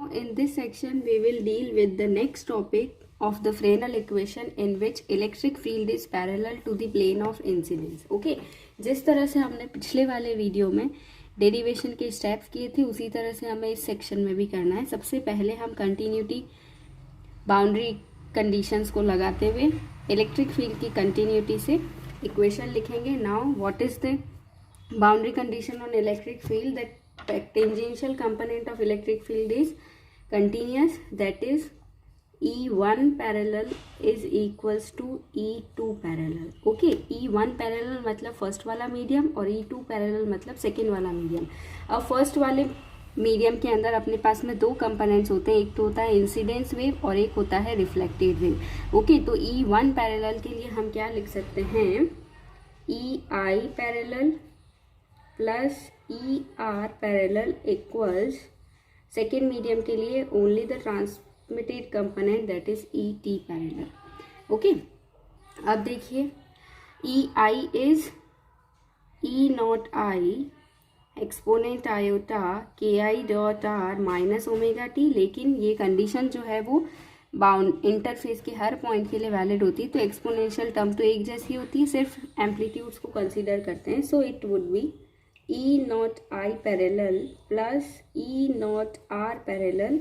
Now in this section we will deal with the next topic of the Fresnel equation in which electric field is parallel to the plane of incidence. Okay, जिस तरह से हमने पिछले वाले video में derivation के steps किए थे उसी तरह से हमें इस सेक्शन में भी करना है। सबसे पहले हम कंटिन्यूटी बाउंड्री कंडीशंस को लगाते हुए इलेक्ट्रिक फील्ड की कंटिन्यूटी से इक्वेशन लिखेंगे। Now what is the boundary condition on electric field? That tangential component of electric field is continuous, that is E1 parallel is equals to E2 parallel. Okay, E1 parallel मतलब first वाला medium और E2 parallel मतलब second वाला medium. अब first वाले medium के अंदर अपने पास में दो कंपोनेंट्स होते हैं, एक तो होता है इंसिडेंस वेव और एक होता है रिफ्लेक्टेड वेव। ओके, तो E1 पैरेलल के लिए हम क्या लिख सकते हैं? EI parallel plus ER parallel equals second medium के लिए only the transmitted component that is ET parallel. Okay, अब देखिए EI is E not I exponent iota KI dot R minus omega T, लेकिन ये कंडीशन जो है वो bound interface के हर पॉइंट के लिए वैलिड होती है। तो एक्सपोनेंशियल टर्म तो एक जैसी होती है, सिर्फ एम्पलीट्यूड्स को कंसीडर करते हैं। So it would B E not I parallel plus E not R parallel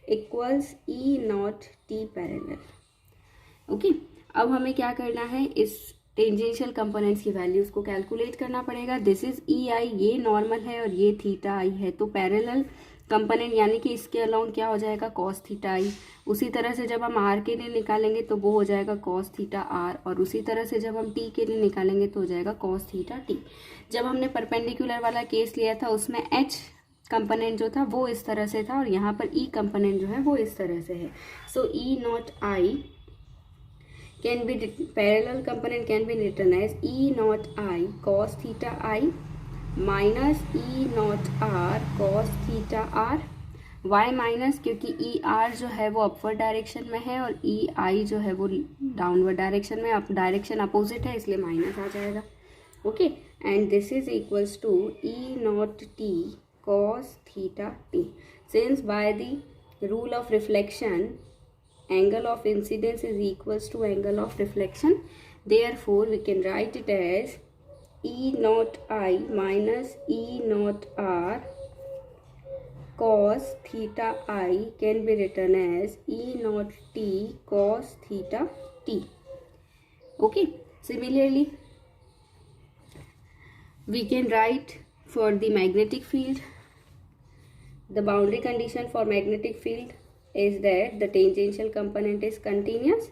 equals E not T parallel. Okay, अब हमें क्या करना है? इस टेंजेंशियल कंपोनेंट्स की वैल्यूज को कैलकुलेट करना पड़ेगा। दिस इज EI, ये नॉर्मल है और ये थीटा I है, तो पैरेलल कंपोनेंट यानी कि इसके अलाउंड क्या हो जाएगा? Cos theta I। उसी तरह से जब हम R के लिए निकालेंगे तो वो हो जाएगा कॉस थीटा R, और उसी तरह से जब हम T के लिए निकालेंगे तो हो जाएगा कॉस थीटा T। जब हमने परपेंडिकुलर वाला केस लिया था उसमें H कंपोनेंट जो था वो इस तरह से था और यहाँ पर E कंपोनेंट जो है वो इस तरह से है। सो E not I can be parallel component can be written as E naught I cos theta I minus E naught R cos theta R। y minus, क्योंकि ई आर जो है वो अपवर्ड डायरेक्शन में है और ई आई जो है वो डाउनवर्ड डायरेक्शन में, अप डायरेक्शन अपोजिट है इसलिए माइनस आ जाएगा। Okay, and this is equals to E not T cos theta T. Since by the rule of reflection angle of incidence is equals to angle of reflection, therefore we can write it as E naught I minus E naught R cos theta I can be written as E naught T cos theta T. Okay, similarly we can write for the magnetic field, the boundary condition for magnetic field is that the tangential component is continuous.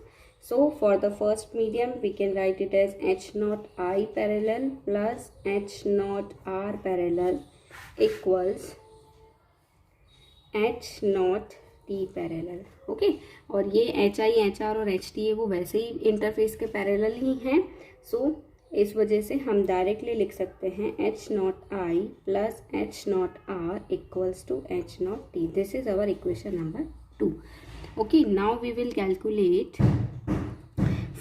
So for the first medium we can write it as H naught I parallel plus H naught R parallel equals H naught T parallel। Okay, और ये HI HR और HT है वो वैसे ही interface के parallel ही हैं। सो इस वजह से हम डायरेक्टली लिख सकते हैं H naught I plus H naught R equals to H naught T। This is our equation number 2। Okay, now we will calculate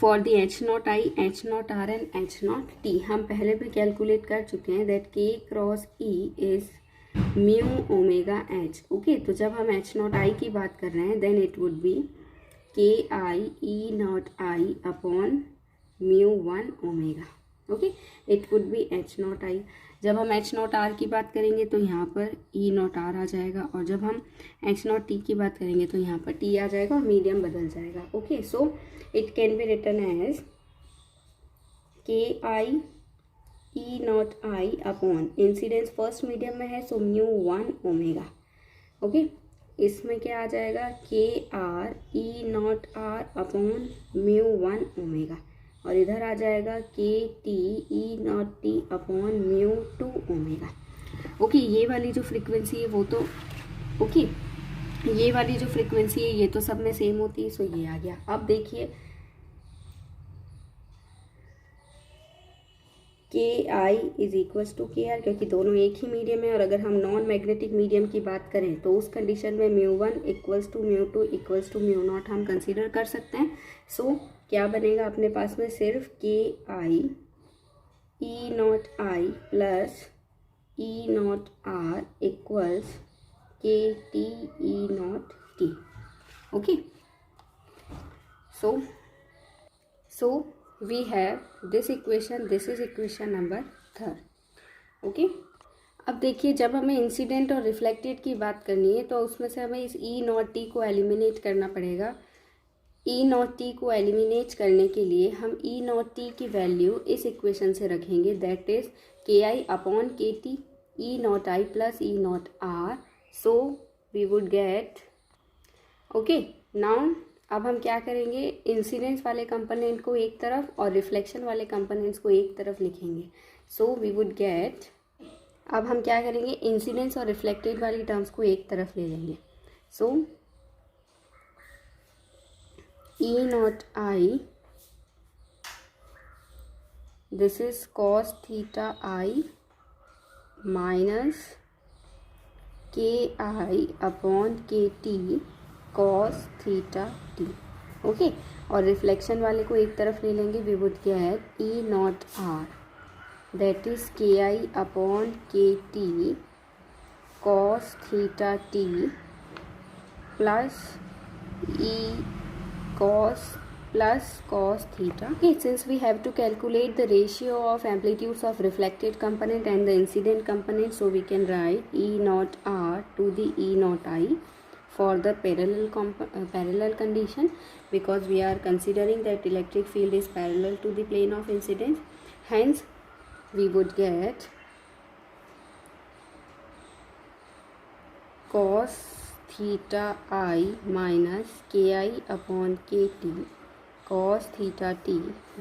for the H naught I, H naught R and H naught T। हम पहले भी calculate कर चुके हैं that K cross E is mu omega H। Okay, तो जब हम H naught I की बात कर रहे हैं then it would be KI E naught I upon mu 1 omega. Okay, it would B H naught I। जब हम H नॉट R की बात करेंगे तो यहाँ पर E नॉट R आ जाएगा, और जब हम H नॉट T की बात करेंगे तो यहाँ पर T आ जाएगा और मीडियम बदल जाएगा। Okay, so it can be written as KI E not I upon incidence first medium में है सो म्यू 1 ओमेगा। ओके, इसमें क्या आ जाएगा? KR E not R upon mu 1 omega, और इधर आ जाएगा KT E not T upon mu 2 omega. Okay, ये वाली जो फ्रीक्वेंसी है वो तो ओके, ये वाली जो फ्रीक्वेंसी है ये तो सब में सेम होती है, सो ये आ गया। अब देखिए KI is equals to KR, क्योंकि दोनों एक ही मीडियम है, और अगर हम नॉन मैग्नेटिक मीडियम की बात करें तो उस कंडीशन में mu 1 equals to mu 2 equals to mu naught हम कंसीडर कर सकते हैं। सो क्या बनेगा अपने पास में? सिर्फ KI E not I plus E not R equals k T E not t. Okay, so we have this equation. This is equation number 3. Okay, अब देखिए जब हमें इंसिडेंट और रिफ्लेक्टेड की बात करनी है तो उसमें से हमें इस ई नॉट टी को एलिमिनेट करना पड़ेगा. ई नॉट टी को एलिमिनेट करने के लिए हम ई नॉट टी की वैल्यू इस इक्वेशन से रखेंगे, दैट इज के आई अपॉन के T E not I plus E not R. So we would get okay. Now अब हम क्या करेंगे, इंसिडेंस वाले कंपोनेंट को एक तरफ और रिफ्लेक्शन वाले कंपोनेंट्स को एक तरफ लिखेंगे. सो वी वुड गेट, अब हम क्या करेंगे, इंसिडेंस और रिफ्लेक्टेड वाली टर्म्स को एक तरफ ले लेंगे. So e not i, this is cos theta I minus k I upon के t cos theta T. Okay, और रिफ्लेक्शन वाले को एक तरफ ले लेंगे. We would get E not r, that is के आई अपॉन के t cos theta T plus e cos theta. Okay, since we have to calculate the ratio of amplitudes of reflected component and the incident component, so we can write E naught R to the E naught I for the parallel condition, because we are considering that electric field is parallel to the plane of incidence. Hence we would get cos theta I minus ki upon kt cos theta t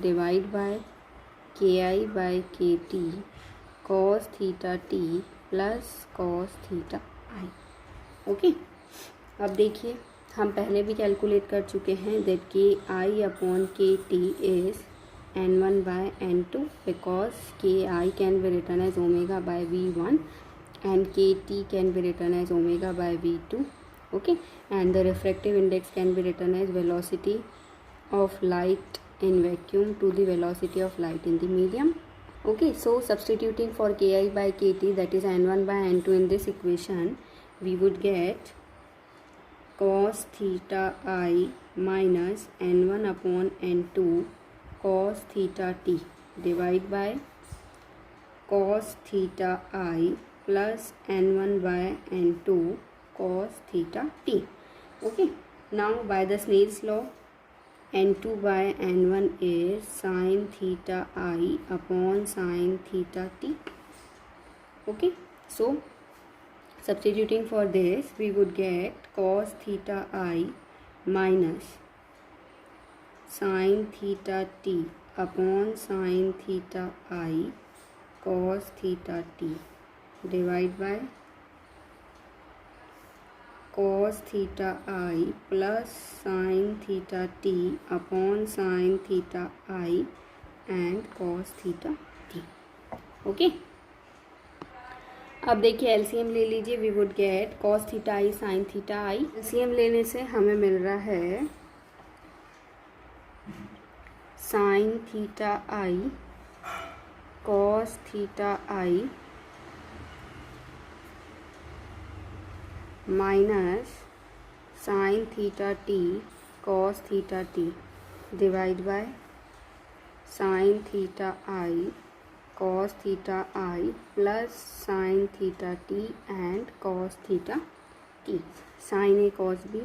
divided by ki by kt cos theta t plus cos theta I. Okay, अब देखिए हम पहले भी calculate कर चुके हैं that k I upon के t is n1 by n2 because k i can be written as omega by v1 and kt can be written as omega by v2. Okay, and the refractive index can be written as velocity of light in vacuum to the velocity of light in the medium. Okay, so substituting for ki by kt, that is n1 by n2 in this equation, we would get cos theta I minus n1 upon n2 cos theta t divided by cos theta I plus n1 by n2 cos theta t. Okay, now by the Snell's law, n2 by n1 is sin theta I upon sin theta t. Okay, so substituting for this, we would get cos theta I minus sin theta t upon sin theta I cos theta t divided by cos theta I plus sin theta t upon sin theta I and cos theta t. Okay, अब देखिए LCM ले लीजिए. We would get cos theta I sin theta I. LCM लेने से हमें मिल रहा है sin theta I cos theta I minus sin theta T cos theta T divide by sin theta I cos theta I plus sin theta T and cos theta T. sin a cos b,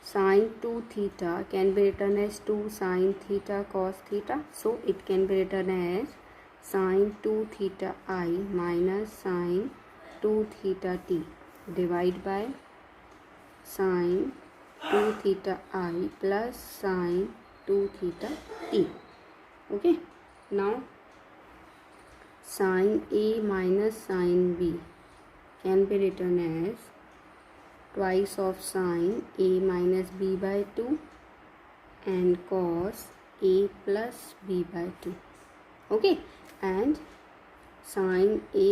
sin 2 theta can be written as 2 sin theta cos theta, so it can be written as sin 2 theta I minus sin 2 theta t divide by sin 2 theta I plus sin 2 theta t. Okay, now sin A minus sin B can be written as twice of sin A minus B by 2 and cos A plus B by 2. Okay, and sin A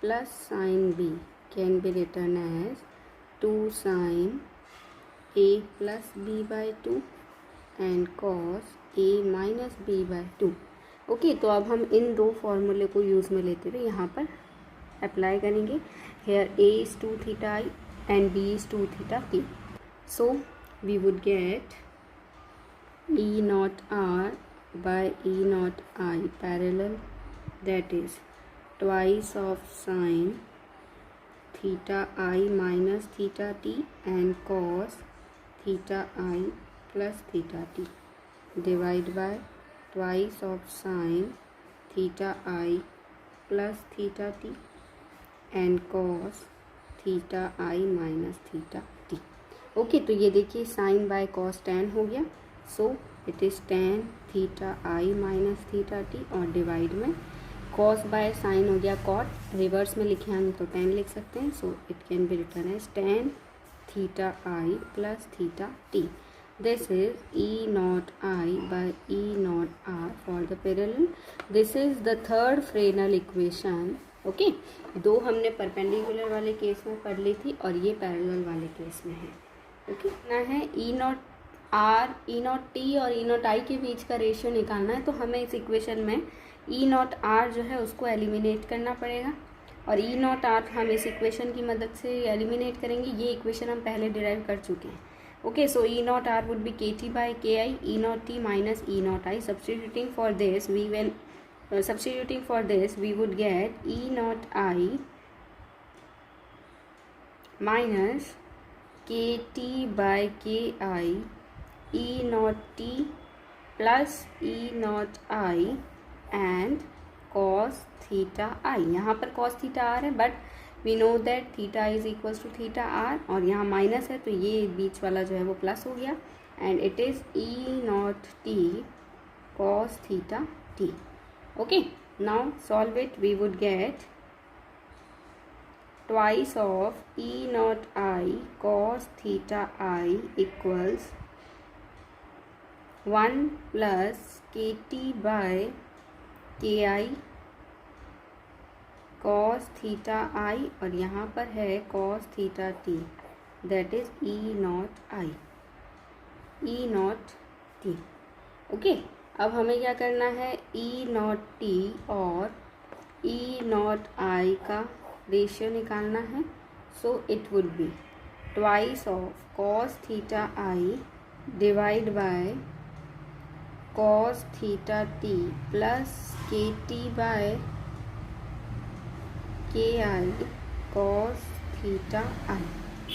plus sin B can be written as 2 sin A plus B by 2 and cos A minus B by 2. Okay, तो अब हम इन दो फॉर्मूले को use में लेते हुए यहाँ पर अप्लाई करेंगे. Here A is 2 theta I and B is 2 theta t. So we would get E naught r by E naught I parallel, that is twice of sine theta I minus theta t and cos theta I plus theta t, divide by twice of sine theta I plus theta t and cos theta I minus theta T. Okay, तो ये देखिए sign by cos tan हो गया. So it is ten theta I minus theta T और divide में cos by sine हो गया cot. Reverse में लिखे हम तो टेन लिख सकते हैं. So it can be written as tan theta I plus theta T. This is E not I by E not R for the parallel. This is the third Fresnel equation. Okay, दो हमने perpendicular वाले case में पढ़ ली थी और ये parallel वाले case में है. ओके, ना है e not r, e not t और ई नॉट आई के बीच का रेशियो निकालना है. तो हमें इस इक्वेशन में ई नॉट आर जो है उसको एलिमिनेट करना पड़ेगा और ई नॉट आर हम इस इक्वेशन की मदद से एलिमिनेट करेंगे. ये इक्वेशन हम पहले डिराइव कर चुके हैं. Okay, so e not r would be k t by k i, e not t minus e not i. Substituting for this we would get E naught I minus KT by KI E naught T plus E naught I and cos theta I. यहाँ पर cos theta r है but we know that theta is equals to theta r और यहाँ minus है तो ये बीच वाला जो है वो प्लस हो गया and it is E naught T cos theta T. Okay, now solve it. We would get twice of E naught I cos theta I equals 1 plus KT by KI cos theta I और यहाँ पर है cos theta T, that is E naught I, E naught T. Okay, अब हमें क्या करना है, e not t और ई नॉट आई का रेशियो निकालना है. So it would be twice of cos theta I divide by cos theta T plus K T by K I cos theta I.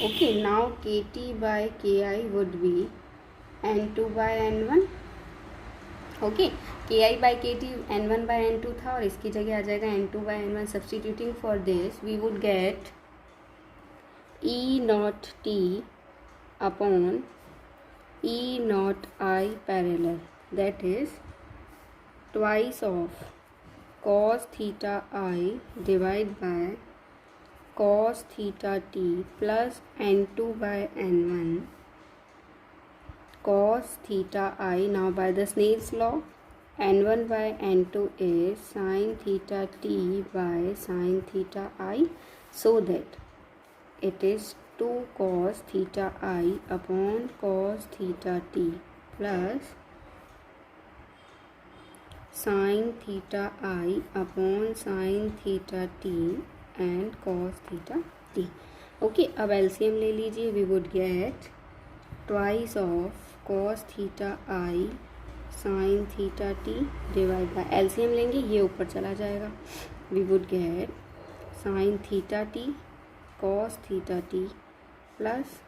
Okay, now K T by K I would be n2 by n1. Okay, K I by K T n1 by n2 था और इसकी जगह आ जाएगा n2 by n1. Substituting for this we would get E not T upon E not I parallel, that is twice of cos theta I divide by cos theta T plus n2 by n1 cos theta I. Now by the Snell's law, n1 by n2 is sin theta t by sin theta I, so that it is 2 cos theta I upon cos theta t plus sin theta I upon sin theta t and cos theta t. Okay, अब LCM ले लीजिए. We would get twice of cos theta I sine theta T divide by LCM लेंगे, ये ऊपर चला जाएगा. We would get sine theta T cos theta T plus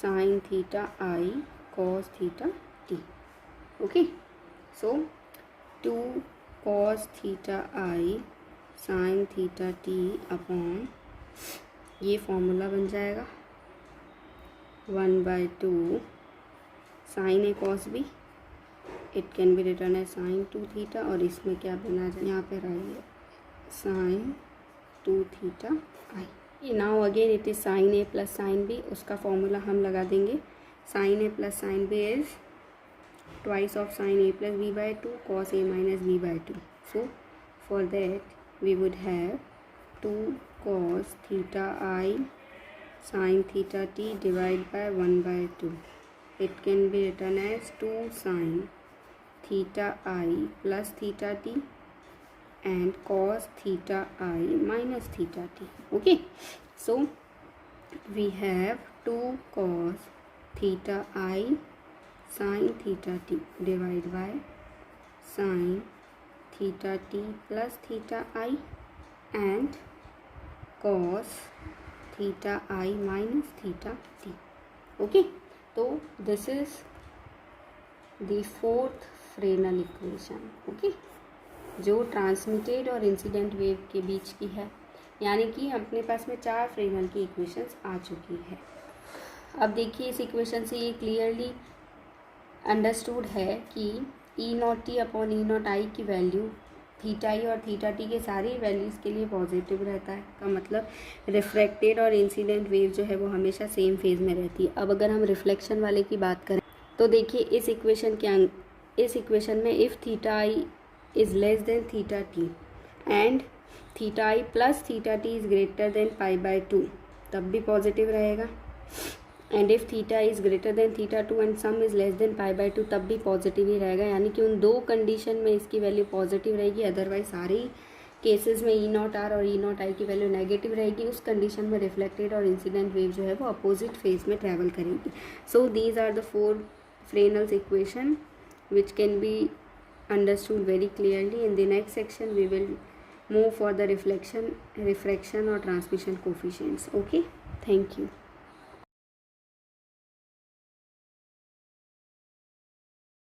sine theta I cos theta T. Okay, so 2 cos theta I sine theta T upon ये formula बन जाएगा 1/2 sine A cos B. It can be written as sine 2 थीटा और इसमें क्या बना जाए, यहाँ पे रहिए sine 2 theta I. Now again it is sine A plus sine B. उसका फॉर्मूला हम लगा देंगे. Sine A plus sine B is twice of sine A plus B by 2 cos A minus B by 2. So for that we would have 2 cos theta I sine theta T divide by 1/2. It can be written as 2 sin theta I plus theta t and cos theta I minus theta t. Okay, so we have 2 cos theta I sin theta t divided by sin theta t plus theta I and cos theta I minus theta t. Okay, तो this is the fourth Fresnel equation. Okay, जो transmitted और incident wave के बीच की है, यानी कि अपने पास में 4 फ्रेनल की इक्वेशंस आ चुकी है। अब देखिए इस इक्वेशन से ये क्लियरली अंडरस्टूड है कि e not T upon E not i की वैल्यू थीटा आई और थीटा टी के सारी वैल्यूज़ के लिए पॉजिटिव रहता है। का मतलब रिफ्रैक्टेड और इंसिडेंट वेव जो है वो हमेशा सेम फेज में रहती है। अब अगर हम रिफ्लेक्शन वाले की बात करें तो देखिए इस इक्वेशन में if theta I is less than theta t and theta I plus theta t is greater than pi by 2 तब भी पॉजिटिव रहेगा, and if theta is greater than theta 2 and some is less than pi by 2 तब भी positive ही रहेगा। यानी कि उन 2 condition में इसकी वैल्यू पॉजिटिव रहेगी, अदरवाइज सारी केसेस में ई नॉट आर और ई नॉट आई की वैल्यू नेगेटिव रहेगी। उस कंडीशन में रिफ्लेक्टेड और इंसिडेंट वेव जो है वो अपोजिट फेज में ट्रैवल करेगी। So these are the 4 Fresnel's equation which can be understood very clearly. In the next section we will move for the reflection, refraction or transmission coefficients. Okay, thank you.